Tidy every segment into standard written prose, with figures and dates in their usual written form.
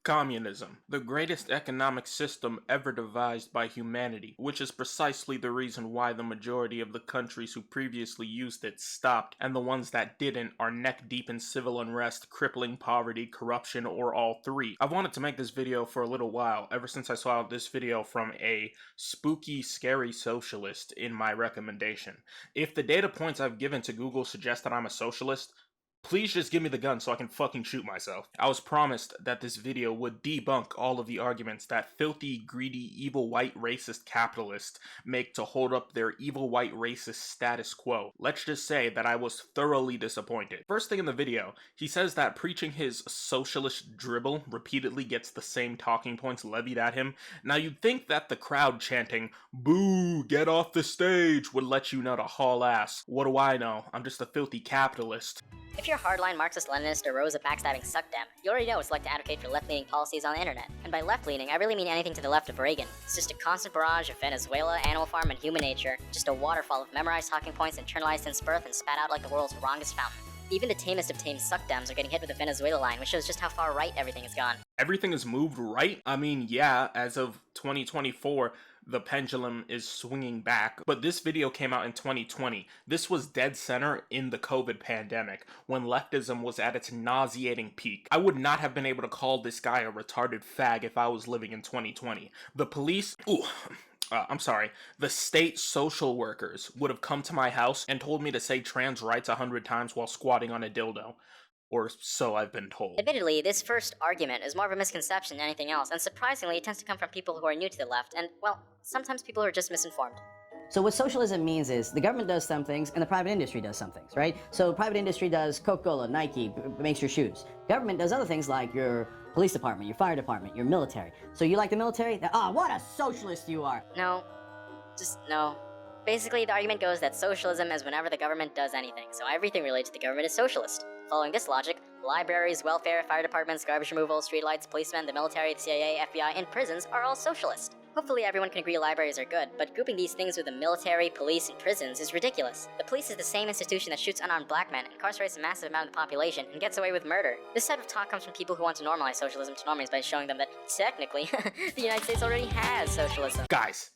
Communism, the greatest economic system ever devised by humanity, which is precisely the reason why the majority of the countries who previously used it stopped, and the ones that didn't are neck deep in civil unrest, crippling poverty, corruption, or all three. I've wanted to make this video for a little while, ever since I saw this video from a spooky, scary socialist in my recommendation. If the data points I've given to Google suggest that I'm a socialist, please just give me the gun so I can fucking shoot myself. I was promised that this video would debunk all of the arguments that filthy, greedy, evil white racist capitalists make to hold up their evil white racist status quo. Let's just say that I was thoroughly disappointed. First thing in the video, he says that preaching his socialist dribble repeatedly gets the same talking points levied at him. Now you'd think that the crowd chanting, "Boo, get off the stage," would let you know to haul ass. What do I know? I'm just a filthy capitalist. If you're a hardline Marxist-Leninist or Rosa backstabbing suckdem, you already know it's like to advocate for left-leaning policies on the internet. And by left-leaning, I really mean anything to the left of Reagan. It's just a constant barrage of Venezuela, Animal Farm, and human nature. Just a waterfall of memorized talking points internalized since birth and spat out like the world's wrongest fountain. Even the tamest of tame suckdems are getting hit with the Venezuela line, which shows just how far right everything has gone. Everything has moved right? I mean, yeah, as of 2024, the pendulum is swinging back, but this video came out in 2020. This was dead center in the COVID pandemic, when leftism was at its nauseating peak. I would not have been able to call this guy a retarded fag if I was living in 2020. The police, the state social workers would have come to my house and told me to say trans rights 100 times while squatting on a dildo. Or so I've been told. Admittedly, this first argument is more of a misconception than anything else, and surprisingly, it tends to come from people who are new to the left, and, well, sometimes people who are just misinformed. So what socialism means is the government does some things and the private industry does some things, right? So private industry does Coca-Cola, Nike, makes your shoes. Government does other things like your police department, your fire department, your military. So you like the military? What a socialist you are! No. Just no. Basically, the argument goes that socialism is whenever the government does anything, so everything related to the government is socialist. Following this logic, libraries, welfare, fire departments, garbage removal, streetlights, policemen, the military, the CIA, FBI, and prisons are all socialist. Hopefully everyone can agree libraries are good, but grouping these things with the military, police, and prisons is ridiculous. The police is the same institution that shoots unarmed black men, incarcerates a massive amount of the population, and gets away with murder. This type of talk comes from people who want to normalize socialism to normies by showing them that, technically, the United States already has socialism. Guys.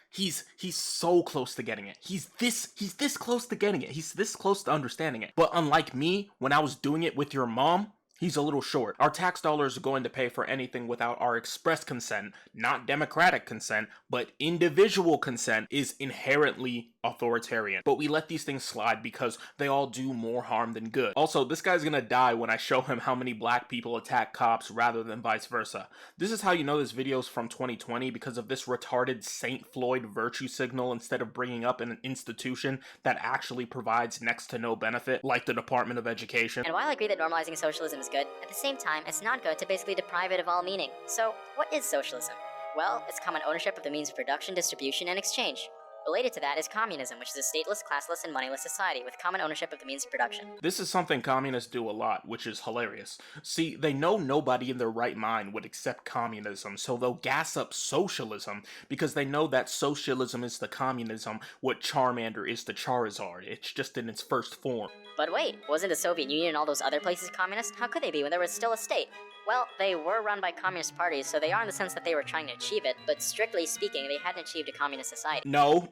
He's so close to getting it. He's this close to getting it. He's this close to understanding it. But unlike me, when I was doing it with your mom, he's a little short. Our tax dollars are going to pay for anything without our express consent, not democratic consent, but individual consent is inherently authoritarian. But we let these things slide because they all do more harm than good. Also, this guy's gonna die when I show him how many black people attack cops rather than vice versa. This is how you know this video's from 2020, because of this retarded St. Floyd virtue signal instead of bringing up an institution that actually provides next to no benefit, like the Department of Education. And while I agree that normalizing socialism is good, at the same time, it's not good to basically deprive it of all meaning. So, what is socialism? Well, it's common ownership of the means of production, distribution, and exchange. Related to that is communism, which is a stateless, classless, and moneyless society with common ownership of the means of production. This is something communists do a lot, which is hilarious. See, they know nobody in their right mind would accept communism, so they'll gas up socialism because they know that socialism is to communism what Charmander is to Charizard. It's just in its first form. But wait, wasn't the Soviet Union and all those other places communist? How could they be when there was still a state? Well, they were run by communist parties, so they are in the sense that they were trying to achieve it, but strictly speaking, they hadn't achieved a communist society. No.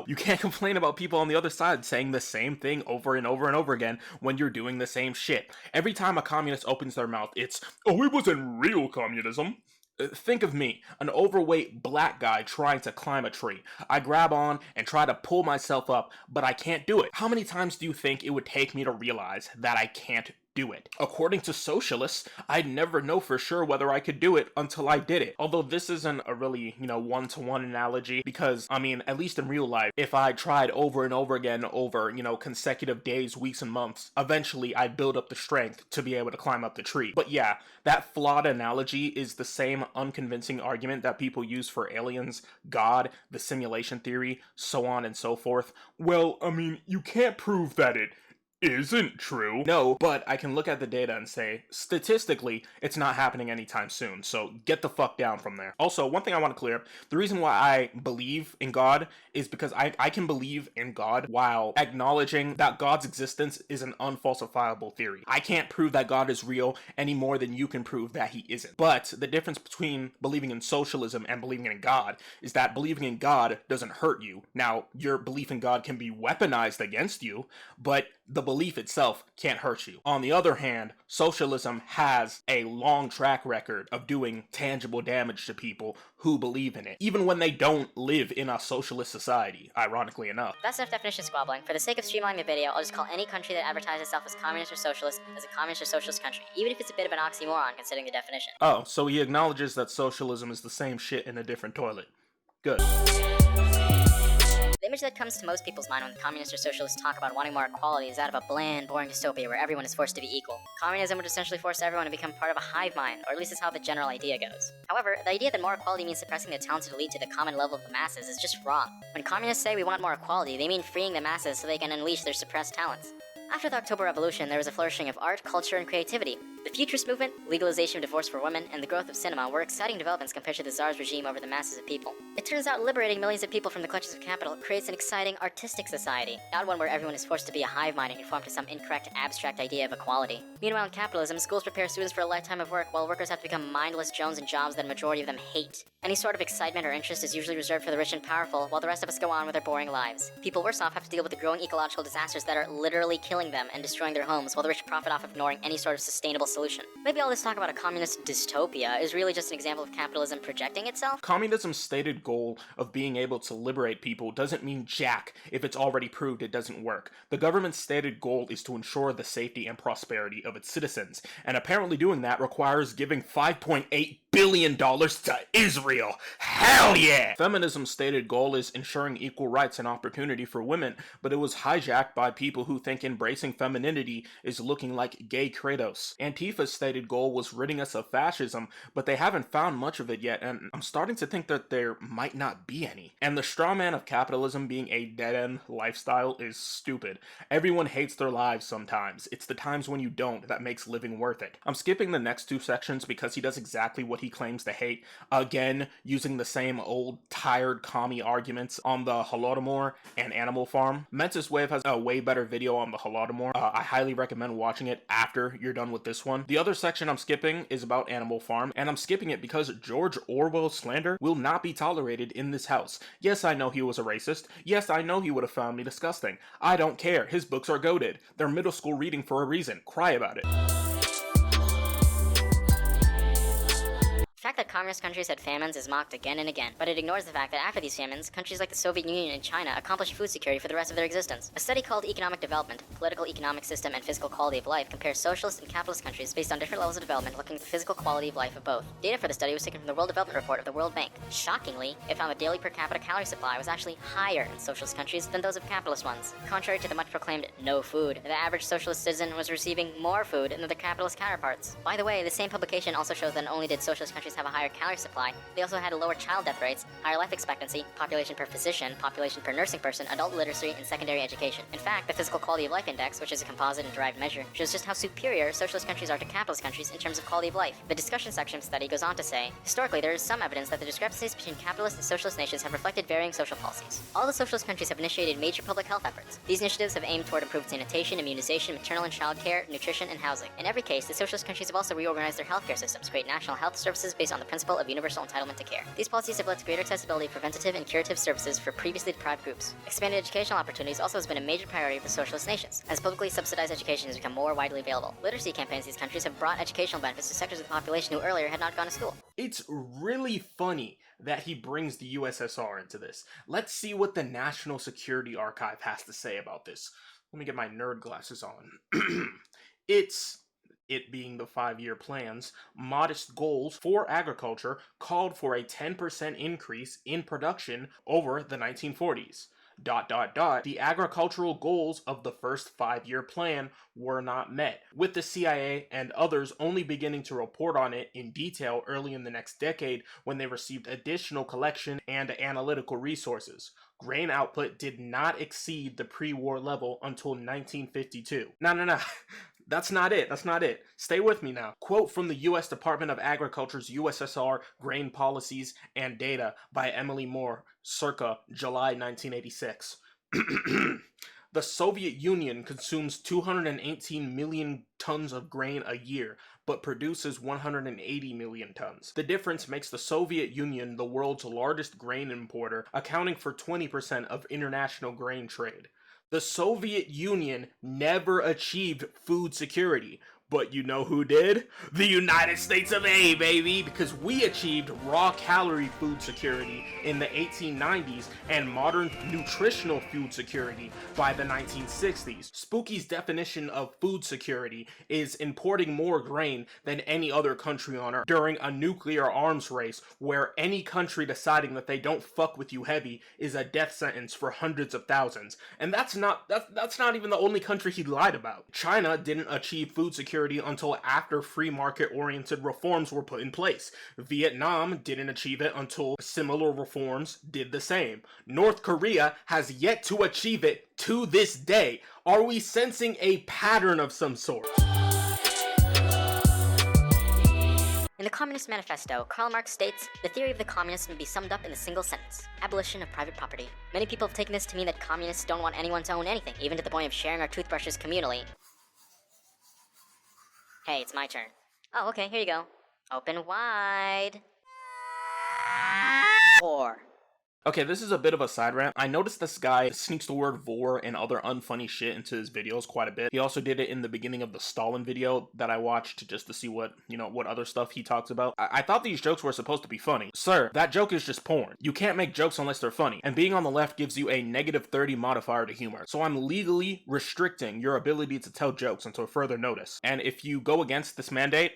You can't complain about people on the other side saying the same thing over and over and over again when you're doing the same shit. Every time a communist opens their mouth, it's, "Oh, it wasn't real communism." Think of me, an overweight black guy trying to climb a tree. I grab on and try to pull myself up, but I can't do it. How many times do you think it would take me to realize that I can't do it? According to socialists, I'd never know for sure whether I could do it until I did it. Although this isn't a really, one-to-one analogy, because, at least in real life, if I tried over and over again over, consecutive days, weeks, and months, eventually I'd build up the strength to be able to climb up the tree. But yeah, that flawed analogy is the same unconvincing argument that people use for aliens, God, the simulation theory, so on and so forth. Well, you can't prove that it isn't true. No, but I can look at the data and say, statistically, it's not happening anytime soon, so get the fuck down from there. Also, one thing I want to clear up, the reason why I believe in God is because I can believe in God while acknowledging that God's existence is an unfalsifiable theory. I can't prove that God is real any more than you can prove that he isn't. But the difference between believing in socialism and believing in God is that believing in God doesn't hurt you. Now, your belief in God can be weaponized against you, but the belief itself can't hurt you. On the other hand, socialism has a long track record of doing tangible damage to people who believe in it, even when they don't live in a socialist society, ironically enough. That's enough definition squabbling. For the sake of streamlining the video, I'll just call any country that advertises itself as communist or socialist as a communist or socialist country, even if it's a bit of an oxymoron considering the definition. Oh, so he acknowledges that socialism is the same shit in a different toilet. Good. The image that comes to most people's mind when communists or socialists talk about wanting more equality is that of a bland, boring dystopia where everyone is forced to be equal. Communism would essentially force everyone to become part of a hive mind, or at least that's how the general idea goes. However, the idea that more equality means suppressing the talented elite to the common level of the masses is just wrong. When communists say we want more equality, they mean freeing the masses so they can unleash their suppressed talents. After the October Revolution, there was a flourishing of art, culture, and creativity. The futurist movement, legalization of divorce for women, and the growth of cinema were exciting developments compared to the Tsar's regime over the masses of people. It turns out liberating millions of people from the clutches of capital creates an exciting artistic society, not one where everyone is forced to be a hive mind and conform to some incorrect abstract idea of equality. Meanwhile, in capitalism, schools prepare students for a lifetime of work, while workers have to become mindless drones in jobs that a majority of them hate. Any sort of excitement or interest is usually reserved for the rich and powerful, while the rest of us go on with their boring lives. People worse off have to deal with the growing ecological disasters that are literally killing them and destroying their homes, while the rich profit off of ignoring any sort of sustainable solution. Maybe all this talk about a communist dystopia is really just an example of capitalism projecting itself? Communism's stated goal of being able to liberate people doesn't mean jack if it's already proved it doesn't work. The government's stated goal is to ensure the safety and prosperity of its citizens, and apparently doing that requires giving $5.8 billion to Israel. Hell yeah! Feminism's stated goal is ensuring equal rights and opportunity for women, but it was hijacked by people who think embracing femininity is looking like gay Kratos. Antifa's stated goal was ridding us of fascism, but they haven't found much of it yet, and I'm starting to think that there might not be any. And the straw man of capitalism being a dead-end lifestyle is stupid. Everyone hates their lives sometimes. It's the times when you don't that makes living worth it. I'm skipping the next two sections because he does exactly what he claims to hate, again using the same old tired commie arguments on the Holodomor and Animal Farm. Mentis Wave has a way better video on the Holodomor. I highly recommend watching it after you're done with this one. The other section I'm skipping is about Animal Farm, and I'm skipping it because George Orwell's slander will not be tolerated in this house. Yes, I know he was a racist. Yes, I know he would have found me disgusting. I don't care. His books are goated. They're middle school reading for a reason. Cry about it. The fact that communist countries had famines is mocked again and again, but it ignores the fact that after these famines, countries like the Soviet Union and China accomplished food security for the rest of their existence. A study called Economic Development, Political Economic System, and Physical Quality of Life compares socialist and capitalist countries based on different levels of development, looking at the physical quality of life of both. Data for the study was taken from the World Development Report of the World Bank. Shockingly, it found the daily per capita calorie supply was actually higher in socialist countries than those of capitalist ones. Contrary to the much proclaimed no food, the average socialist citizen was receiving more food than their capitalist counterparts. By the way, the same publication also shows that not only did socialist countries have a higher calorie supply, they also had lower child death rates, higher life expectancy, population per physician, population per nursing person, adult literacy, and secondary education. In fact, the Physical Quality of Life Index, which is a composite and derived measure, shows just how superior socialist countries are to capitalist countries in terms of quality of life. The discussion section of the study goes on to say, historically there is some evidence that the discrepancies between capitalist and socialist nations have reflected varying social policies. All the socialist countries have initiated major public health efforts. These initiatives have aimed toward improved sanitation, immunization, maternal and child care, nutrition, and housing. In every case, the socialist countries have also reorganized their healthcare systems to create national health services based on the principle of universal entitlement to care. These policies have led to greater accessibility of preventative and curative services for previously deprived groups. Expanded educational opportunities also has been a major priority for socialist nations, as publicly subsidized education has become more widely available. Literacy campaigns in these countries have brought educational benefits to sectors of the population who earlier had not gone to school. It's really funny that he brings the USSR into this. Let's see what the National Security Archive has to say about this. Let me get my nerd glasses on. It being the 5-year plan's modest goals for agriculture called for a 10% increase in production over the 1940s. ... The agricultural goals of the first 5-year plan were not met, with the CIA and others only beginning to report on it in detail early in the next decade when they received additional collection and analytical resources. grain output did not exceed the pre-war level until 1952. No. That's not it. That's not it. Stay with me now. Quote from the U.S. Department of Agriculture's USSR Grain Policies and Data by Emily Moore, circa July 1986. The Soviet Union consumes 218 million tons of grain a year, but produces 180 million tons. The difference makes the Soviet Union the world's largest grain importer, accounting for 20% of international grain trade. The Soviet Union never achieved food security, but you know who did? The United States of A, baby! Because we achieved raw calorie food security in the 1890s and modern nutritional food security by the 1960s. Spooky's definition of food security is importing more grain than any other country on Earth during a nuclear arms race where any country deciding that they don't fuck with you heavy is a death sentence for hundreds of thousands. And that's not even the only country he lied about. China didn't achieve food security until after free market-oriented reforms were put in place. Vietnam didn't achieve it until similar reforms did the same. North Korea has yet to achieve it to this day. Are we sensing a pattern of some sort? In the Communist Manifesto, Karl Marx states, the theory of the communists may be summed up in a single sentence: abolition of private property. Many people have taken this to mean that communists don't want anyone to own anything, even to the point of sharing our toothbrushes communally. Hey, it's my turn. Oh, okay, here you go. Open wide. Whore. Okay, this is a bit of a side rant. I noticed this guy sneaks the word vor and other unfunny shit into his videos quite a bit. He also did it in the beginning of the Stalin video that I watched just to see what other stuff he talks about. I thought these jokes were supposed to be funny. Sir, that joke is just porn. You can't make jokes unless they're funny. And being on the left gives you a -30 modifier to humor. So I'm legally restricting your ability to tell jokes until further notice. And if you go against this mandate,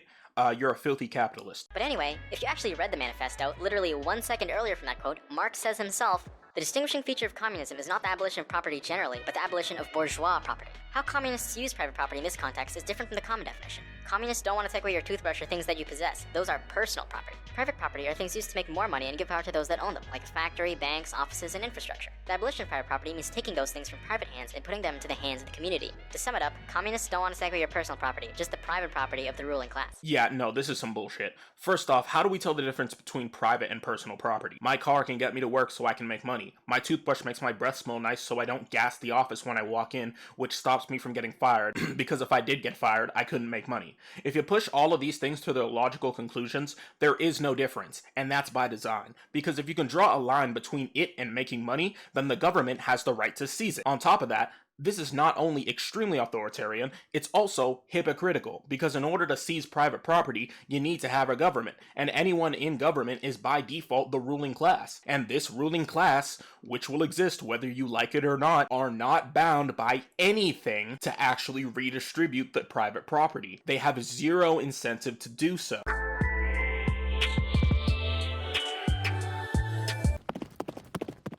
you're a filthy capitalist. But anyway, if you actually read the manifesto, literally 1 second earlier from that quote, Marx says himself, the distinguishing feature of communism is not the abolition of property generally, but the abolition of bourgeois property. How communists use private property in this context is different from the common definition. Communists don't want to take away your toothbrush or things that you possess. Those are personal property. Private property are things used to make more money and give power to those that own them, like a factory, banks, offices, and infrastructure. The abolition of private property means taking those things from private hands and putting them into the hands of the community. To sum it up, communists don't want to take away your personal property, just the private property of the ruling class. Yeah, no, this is some bullshit. First off, how do we tell the difference between private and personal property? My car can get me to work so I can make money. My toothbrush makes my breath smell nice so I don't gas the office when I walk in, which stops me from getting fired, because if I did get fired, I couldn't make money. If you push all of these things to their logical conclusions, there is no difference, and that's by design. Because if you can draw a line between it and making money, then the government has the right to seize it. On top of that, this is not only extremely authoritarian, it's also hypocritical, because in order to seize private property, you need to have a government, and anyone in government is by default the ruling class. And this ruling class, which will exist whether you like it or not, are not bound by anything to actually redistribute the private property. They have zero incentive to do so.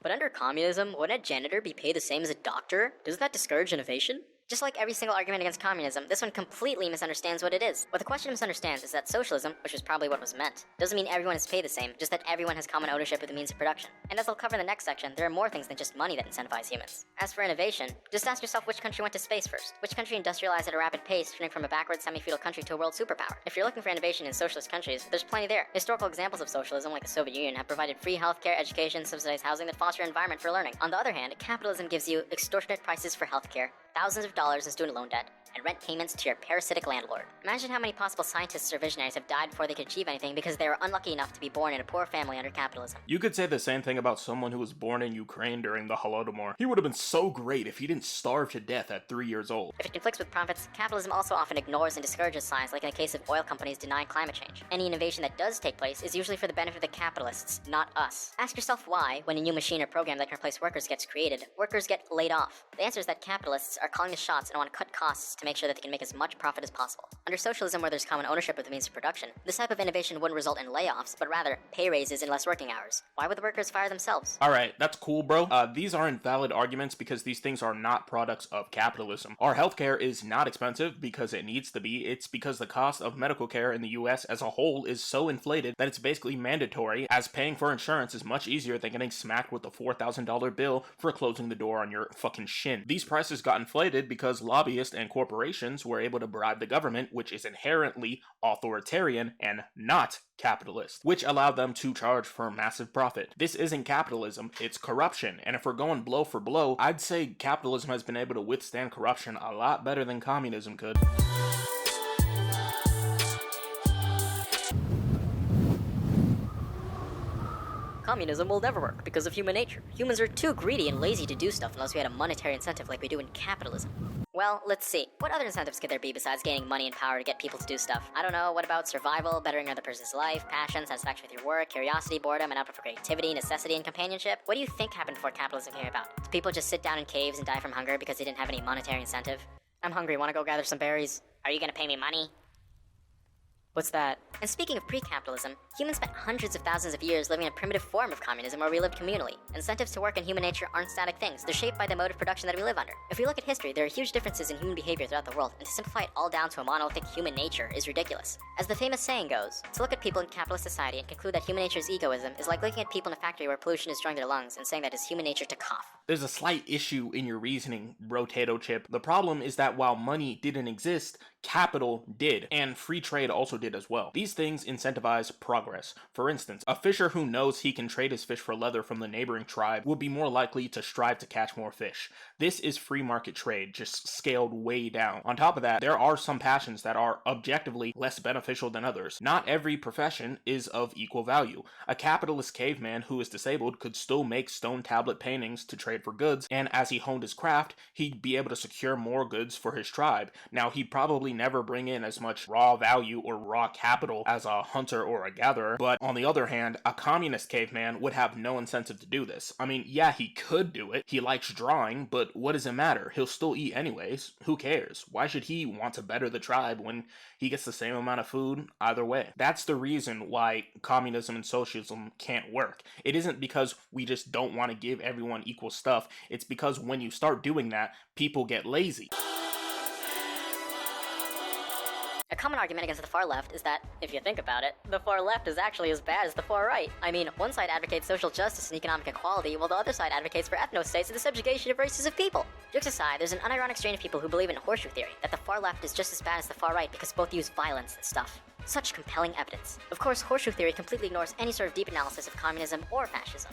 But under communism, wouldn't a janitor be paid the same as a doctor? Doesn't that discourage innovation? Just like every single argument against communism, this one completely misunderstands what it is. What the question misunderstands is that socialism, which is probably what was meant, doesn't mean everyone is paid the same, just that everyone has common ownership of the means of production. And as I'll cover in the next section, there are more things than just money that incentivize humans. As for innovation, just ask yourself which country went to space first. Which country industrialized at a rapid pace, turning from a backward semi-feudal country to a world superpower? If you're looking for innovation in socialist countries, there's plenty there. Historical examples of socialism, like the Soviet Union, have provided free healthcare, education, subsidized housing that foster an environment for learning. On the other hand, capitalism gives you extortionate prices for healthcare, thousands of dollars in student loan debt, and rent payments to your parasitic landlord. Imagine how many possible scientists or visionaries have died before they could achieve anything because they were unlucky enough to be born in a poor family under capitalism. You could say the same thing about someone who was born in Ukraine during the Holodomor. He would have been so great if he didn't starve to death at 3 years old. If it conflicts with profits, capitalism also often ignores and discourages science, like in the case of oil companies denying climate change. Any innovation that does take place is usually for the benefit of the capitalists, not us. Ask yourself why, when a new machine or program that can replace workers gets created, workers get laid off. The answer is that capitalists are calling the shots and want to cut costs to make make sure that they can make as much profit as possible. Under socialism, where there's common ownership of the means of production, this type of innovation wouldn't result in layoffs, but rather pay raises and less working hours. Why would the workers fire themselves? Alright, that's cool, bro. These aren't valid arguments because these things are not products of capitalism. Our healthcare is not expensive because it needs to be. It's because the cost of medical care in the US as a whole is so inflated that it's basically mandatory, as paying for insurance is much easier than getting smacked with a $4,000 bill for closing the door on your fucking shin. These prices got inflated because lobbyists and corporations were able to bribe the government, which is inherently authoritarian and not capitalist, which allowed them to charge for massive profit. This isn't capitalism, it's corruption, and if we're going blow for blow, I'd say capitalism has been able to withstand corruption a lot better than communism could. Communism will never work because of human nature. Humans are too greedy and lazy to do stuff unless we had a monetary incentive like we do in capitalism. Well, let's see. What other incentives could there be besides gaining money and power to get people to do stuff? I don't know, what about survival, bettering another person's life, passion, satisfaction with your work, curiosity, boredom, an output for creativity, necessity, and companionship? What do you think happened before capitalism came about? Did people just sit down in caves and die from hunger because they didn't have any monetary incentive? I'm hungry, wanna go gather some berries? Are you gonna pay me money? What's that? And speaking of pre-capitalism, humans spent hundreds of thousands of years living in a primitive form of communism where we lived communally. Incentives to work and human nature aren't static things, they're shaped by the mode of production that we live under. If we look at history, there are huge differences in human behavior throughout the world, and to simplify it all down to a monolithic human nature is ridiculous. As the famous saying goes, to look at people in capitalist society and conclude that human nature is egoism is like looking at people in a factory where pollution is destroying their lungs and saying that it's human nature to cough. There's a slight issue in your reasoning, Rotato Chip. The problem is that while money didn't exist, capital did, and free trade also did as well. These things incentivize progress. For instance, a fisher who knows he can trade his fish for leather from the neighboring tribe will be more likely to strive to catch more fish. This is free market trade, just scaled way down. On top of that, there are some passions that are objectively less beneficial than others. Not every profession is of equal value. A capitalist caveman who is disabled could still make stone tablet paintings to trade for goods, and as he honed his craft, he'd be able to secure more goods for his tribe. Now, he'd probably never bring in as much raw value or raw capital as a hunter or a gatherer, but on the other hand, a communist caveman would have no incentive to do this. I mean, yeah, he could do it. He likes drawing, but what does it matter? He'll still eat anyways. Who cares? Why should he want to better the tribe when he gets the same amount of food either way? That's the reason why communism and socialism can't work. It isn't because we just don't want to give everyone equal stuff. It's because when you start doing that, people get lazy. A common argument against the far left is that, if you think about it, the far left is actually as bad as the far right. I mean, one side advocates social justice and economic equality, while the other side advocates for ethno-states and the subjugation of races of people. Jokes aside, there's an unironic strain of people who believe in horseshoe theory, that the far left is just as bad as the far right because both use violence and stuff. Such compelling evidence. Of course, horseshoe theory completely ignores any sort of deep analysis of communism or fascism.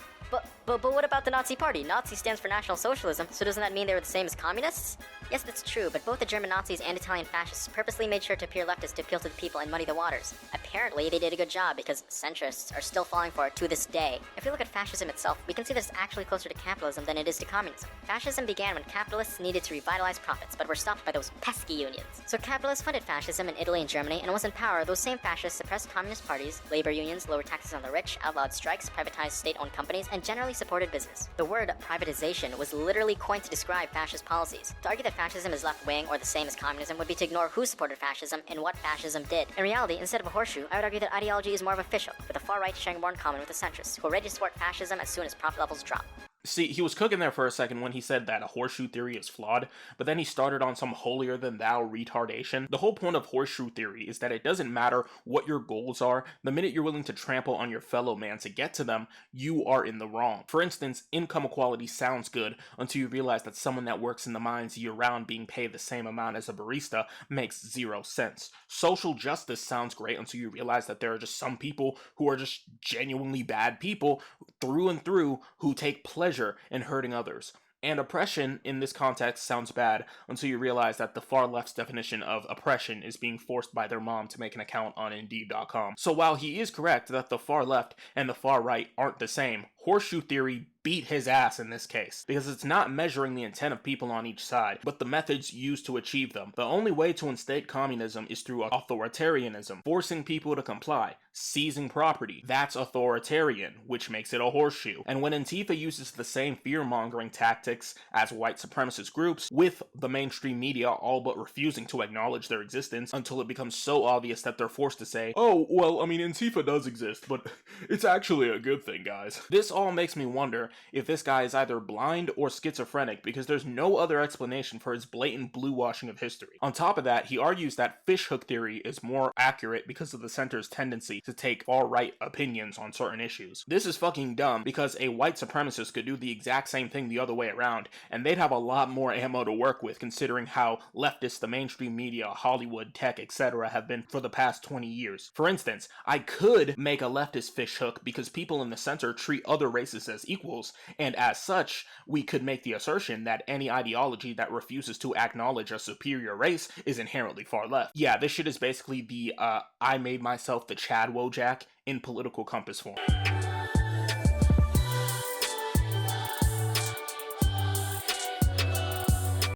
But what about the Nazi Party? Nazi stands for National Socialism, so doesn't that mean they were the same as communists? Yes, that's true, but both the German Nazis and Italian fascists purposely made sure to appear leftist to appeal to the people and muddy the waters. Apparently, they did a good job because centrists are still falling for it to this day. If we look at fascism itself, we can see that it's actually closer to capitalism than it is to communism. Fascism began when capitalists needed to revitalize profits, but were stopped by those pesky unions. So capitalists funded fascism in Italy and Germany, and once in power, those same fascists suppressed communist parties, labor unions, lowered taxes on the rich, outlawed strikes, privatized state-owned companies, and generally supported business. The word privatization was literally coined to describe fascist policies. To argue that fascism is left-wing or the same as communism would be to ignore who supported fascism and what fascism did. In reality, instead of a horseshoe, I would argue that ideology is more of a fishhook, with the far right sharing more in common with the centrists, who are ready to support fascism as soon as profit levels drop. See, he was cooking there for a second when he said that a horseshoe theory is flawed, but then he started on some holier-than-thou retardation. The whole point of horseshoe theory is that it doesn't matter what your goals are. The minute you're willing to trample on your fellow man to get to them, you are in the wrong. For instance, income equality sounds good until you realize that someone that works in the mines year-round being paid the same amount as a barista makes 0 sense. Social justice sounds great until you realize that there are just some people who are just genuinely bad people through and through who take pleasure in hurting others. And oppression in this context sounds bad until you realize that the far left's definition of oppression is being forced by their mom to make an account on Indeed.com. So while he is correct that the far left and the far right aren't the same, Horseshoe theory beat his ass in this case, because it's not measuring the intent of people on each side, but the methods used to achieve them. The only way to instate communism is through authoritarianism, forcing people to comply, seizing property. That's authoritarian, which makes it a horseshoe. And when Antifa uses the same fear-mongering tactics as white supremacist groups, with the mainstream media all but refusing to acknowledge their existence until it becomes so obvious that they're forced to say, oh, well, I mean, Antifa does exist, but it's actually a good thing, guys. This all makes me wonder if this guy is either blind or schizophrenic, because there's no other explanation for his blatant blue washing of history. On top of that, he argues that fishhook theory is more accurate because of the center's tendency to take far-right opinions on certain issues. This is fucking dumb, because a white supremacist could do the exact same thing the other way around, and they'd have a lot more ammo to work with, considering how leftist the mainstream media, Hollywood, tech, etc. have been for the past 20 years. For instance, I could make a leftist fishhook because people in the center treat other races as equals, and as such, we could make the assertion that any ideology that refuses to acknowledge a superior race is inherently far left. Yeah, this shit is basically the I made myself the Chad Wojak in political compass form.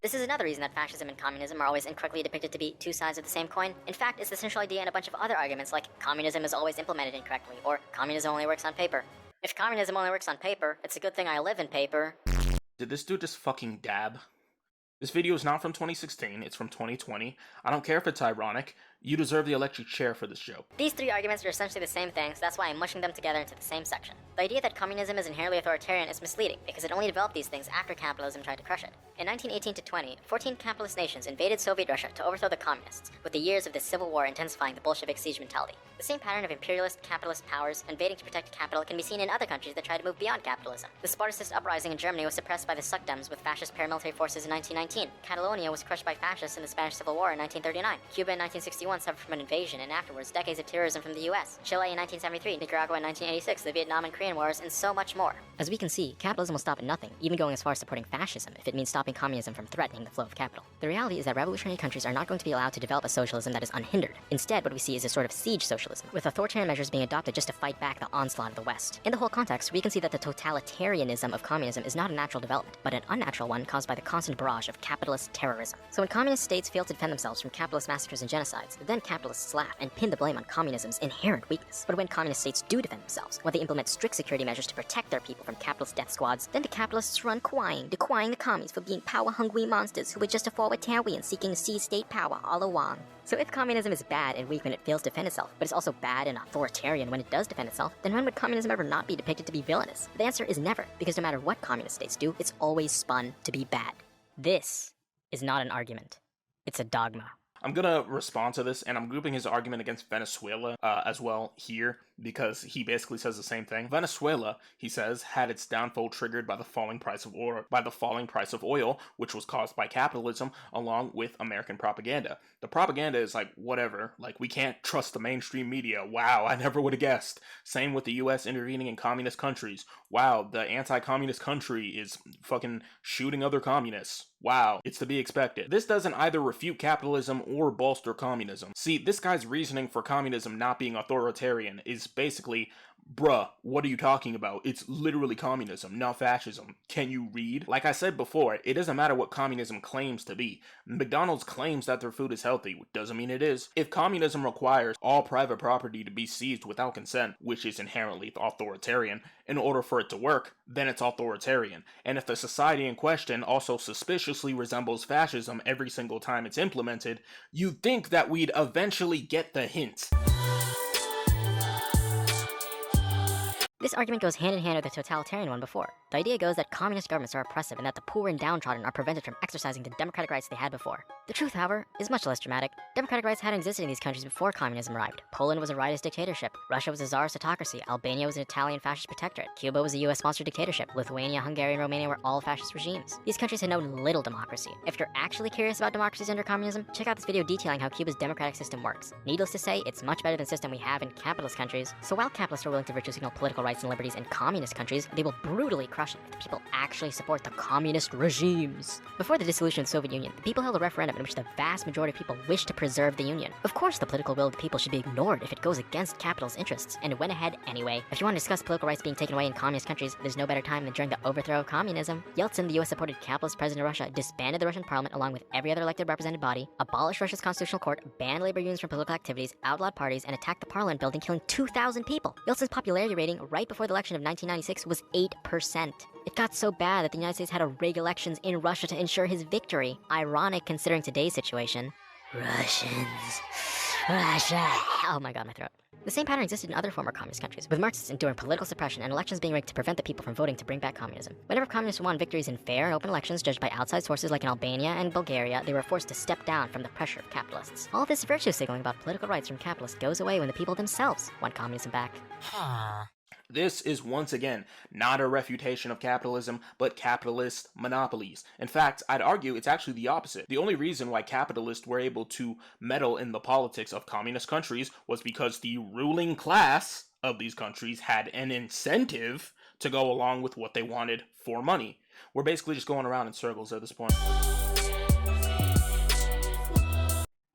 This is another reason that fascism and communism are always incorrectly depicted to be two sides of the same coin. In fact, it's the central idea in a bunch of other arguments like communism is always implemented incorrectly, or communism only works on paper. If communism only works on paper, it's a good thing I live in paper. Did this dude just fucking dab? This video is not from 2016, it's from 2020. I don't care if it's ironic. You deserve the electric chair for this joke. These three arguments are essentially the same thing, so that's why I'm mushing them together into the same section. The idea that communism is inherently authoritarian is misleading, because it only developed these things after capitalism tried to crush it. In 1918 to 20, 14 capitalist nations invaded Soviet Russia to overthrow the communists, with the years of this civil war intensifying the Bolshevik siege mentality. The same pattern of imperialist, capitalist powers invading to protect capital can be seen in other countries that try to move beyond capitalism. The Spartacist uprising in Germany was suppressed by the Suckdems with fascist paramilitary forces in 1919. Catalonia was crushed by fascists in the Spanish Civil War in 1939. Cuba in 1961 suffered from an invasion and afterwards decades of terrorism from the US. Chile in 1973, Nicaragua in 1986, the Vietnam and Korean Wars, and so much more. As we can see, capitalism will stop at nothing, even going as far as supporting fascism if it means stopping communism from threatening the flow of capital. The reality is that revolutionary countries are not going to be allowed to develop a socialism that is unhindered. Instead, what we see is a sort of siege socialism, with authoritarian measures being adopted just to fight back the onslaught of the West. In the whole context, we can see that the totalitarianism of communism is not a natural development, but an unnatural one caused by the constant barrage of capitalist terrorism. So when communist states fail to defend themselves from capitalist massacres and genocides, then capitalists laugh and pin the blame on communism's inherent weakness. But when communist states do defend themselves, when they implement strict security measures to protect their people from capitalist death squads, then the capitalists run decrying the commies for being power-hungry monsters who were just authoritarians seeking to seize state power all along. So if communism is bad and weak when it fails to defend itself, but it's also bad and authoritarian when it does defend itself, then when would communism ever not be depicted to be villainous? The answer is never, because no matter what communist states do, it's always spun to be bad. This is not an argument. It's a dogma. I'm gonna respond to this, and I'm grouping his argument against Venezuela as well here, because he basically says the same thing. Venezuela, he says, had its downfall triggered by the falling price of oil, which was caused by capitalism, along with American propaganda. The propaganda is like, whatever, like, we can't trust the mainstream media. Wow, I never would have guessed. Same with the US intervening in communist countries. Wow, the anti-communist country is fucking shooting other communists. Wow, it's to be expected. This doesn't either refute capitalism or bolster communism. See, this guy's reasoning for communism not being authoritarian is basically, bruh, what are you talking about? It's literally communism, not fascism. Can you read? Like I said before, it doesn't matter what communism claims to be. McDonald's claims that their food is healthy, which doesn't mean it is. If communism requires all private property to be seized without consent, which is inherently authoritarian, in order for it to work, then it's authoritarian. And if the society in question also suspiciously resembles fascism every single time it's implemented, you'd think that we'd eventually get the hint. This argument goes hand in hand with the totalitarian one before. The idea goes that communist governments are oppressive and that the poor and downtrodden are prevented from exercising the democratic rights they had before. The truth, however, is much less dramatic. Democratic rights hadn't existed in these countries before communism arrived. Poland was a rightist dictatorship. Russia was a czarist autocracy. Albania was an Italian fascist protectorate. Cuba was a US-sponsored dictatorship. Lithuania, Hungary, and Romania were all fascist regimes. These countries had known little democracy. If you're actually curious about democracies under communism, check out this video detailing how Cuba's democratic system works. Needless to say, it's much better than the system we have in capitalist countries. So while capitalists are willing to virtue signal political rights rights and liberties in communist countries, they will brutally crush it if the people actually support the communist regimes. Before the dissolution of the Soviet Union, the people held a referendum in which the vast majority of people wished to preserve the Union. Of course, the political will of the people should be ignored if it goes against capital's interests, and it went ahead anyway. If you want to discuss political rights being taken away in communist countries, there's no better time than during the overthrow of communism. Yeltsin, the US-supported capitalist president of Russia, disbanded the Russian parliament along with every other elected represented body, abolished Russia's constitutional court, banned labor unions from political activities, outlawed parties, and attacked the parliament building, killing 2,000 people. Yeltsin's popularity rating right before the election of 1996 was 8%. It got so bad that the United States had to rig elections in Russia to ensure his victory. Ironic considering today's situation. Russians. Russia. Oh my god, my throat. The same pattern existed in other former communist countries, with Marxists enduring political suppression and elections being rigged to prevent the people from voting to bring back communism. Whenever communists won victories in fair and open elections judged by outside sources like in Albania and Bulgaria, they were forced to step down from the pressure of capitalists. All this virtue signaling about political rights from capitalists goes away when the people themselves want communism back. This is once again not a refutation of capitalism, but capitalist monopolies. In fact, I'd argue it's actually the opposite. The only reason why capitalists were able to meddle in the politics of communist countries was because the ruling class of these countries had an incentive to go along with what they wanted for money. We're basically just going around in circles at this point.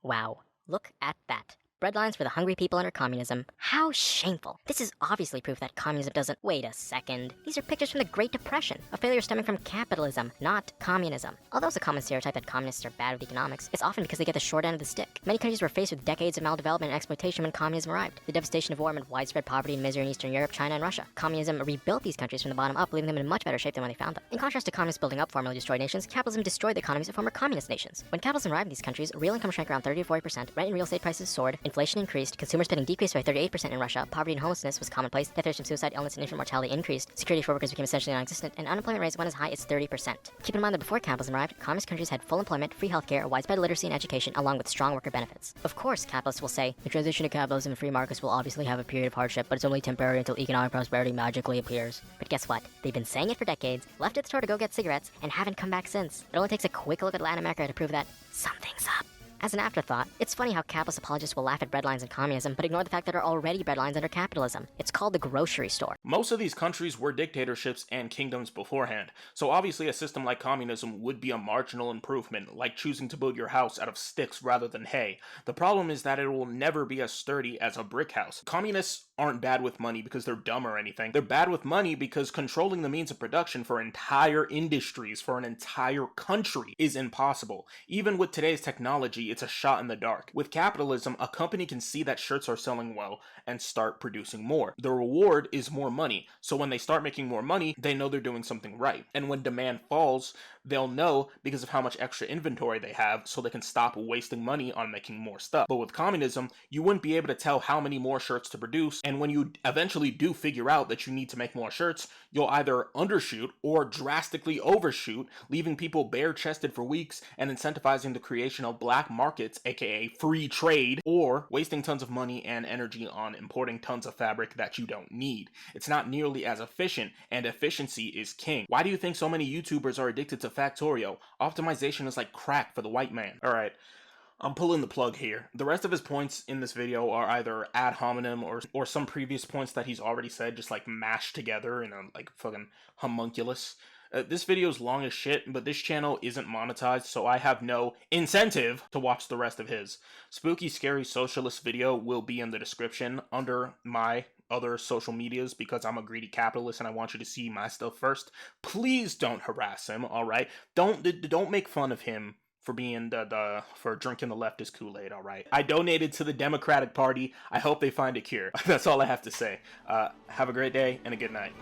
Wow, look at that. Breadlines for the hungry people under communism. How shameful. This is obviously proof that communism doesn't— wait a second. These are pictures from the Great Depression, a failure stemming from capitalism, not communism. Although it's a common stereotype that communists are bad with economics, it's often because they get the short end of the stick. Many countries were faced with decades of maldevelopment and exploitation when communism arrived. The devastation of war amid widespread poverty and misery in Eastern Europe, China, and Russia. Communism rebuilt these countries from the bottom up, leaving them in much better shape than when they found them. In contrast to communists building up formerly destroyed nations, capitalism destroyed the economies of former communist nations. When capitalism arrived in these countries, real income shrank around 30 to 40%, rent and real estate prices soared, inflation increased, consumer spending decreased by 38% in Russia, poverty and homelessness was commonplace, death rates from suicide, illness, and infant mortality increased, security for workers became essentially non-existent, and unemployment rates went as high as 30%. Keep in mind that before capitalism arrived, communist countries had full employment, free healthcare, widespread literacy and education, along with strong worker benefits. Of course, capitalists will say, the transition to capitalism and free markets will obviously have a period of hardship, but it's only temporary until economic prosperity magically appears. But guess what? They've been saying it for decades, left at the store to go get cigarettes, and haven't come back since. It only takes a quick look at Latin America to prove that something's up. As an afterthought, it's funny how capitalist apologists will laugh at breadlines in communism, but ignore the fact that there are already breadlines under capitalism. It's called the grocery store. Most of these countries were dictatorships and kingdoms beforehand, so obviously a system like communism would be a marginal improvement, like choosing to build your house out of sticks rather than hay. The problem is that it will never be as sturdy as a brick house. Communists aren't bad with money because they're dumb or anything. They're bad with money because controlling the means of production for entire industries, for an entire country, is impossible. Even with today's technology, it's a shot in the dark. With capitalism, a company can see that shirts are selling well and start producing more. The reward is more money, so when they start making more money, they know they're doing something right. And when demand falls, they'll know because of how much extra inventory they have, so they can stop wasting money on making more stuff. But with communism, you wouldn't be able to tell how many more shirts to produce, and when you eventually do figure out that you need to make more shirts, you'll either undershoot or drastically overshoot, leaving people bare-chested for weeks and incentivizing the creation of black markets, aka free trade, or wasting tons of money and energy on importing tons of fabric that you don't need. It's not nearly as efficient, and efficiency is king. Why do you think so many YouTubers are addicted to Factorio? Optimization is like crack for the white man. Alright, I'm pulling the plug here. The rest of his points in this video are either ad hominem or some previous points that he's already said, just like mashed together in a like fucking homunculus. This video is long as shit, but this channel isn't monetized, so I have no incentive to watch the rest of his. Spooky Scary Socialist video will be in the description under my other social medias because I'm a greedy capitalist and I want you to see my stuff first. Please don't harass him, alright? Don't make fun of him for being for drinking the leftist Kool-Aid, alright? I donated to the Democratic Party. I hope they find a cure. That's all I have to say. Have a great day and a good night.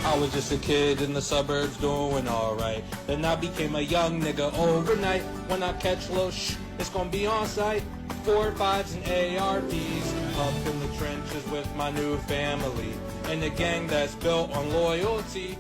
I was just a kid in the suburbs doing alright. Then I became a young nigga overnight. When I catch low it's gonna be on site. 4.5s and ARPs. Up in the trenches with my new family. And a gang that's built on loyalty.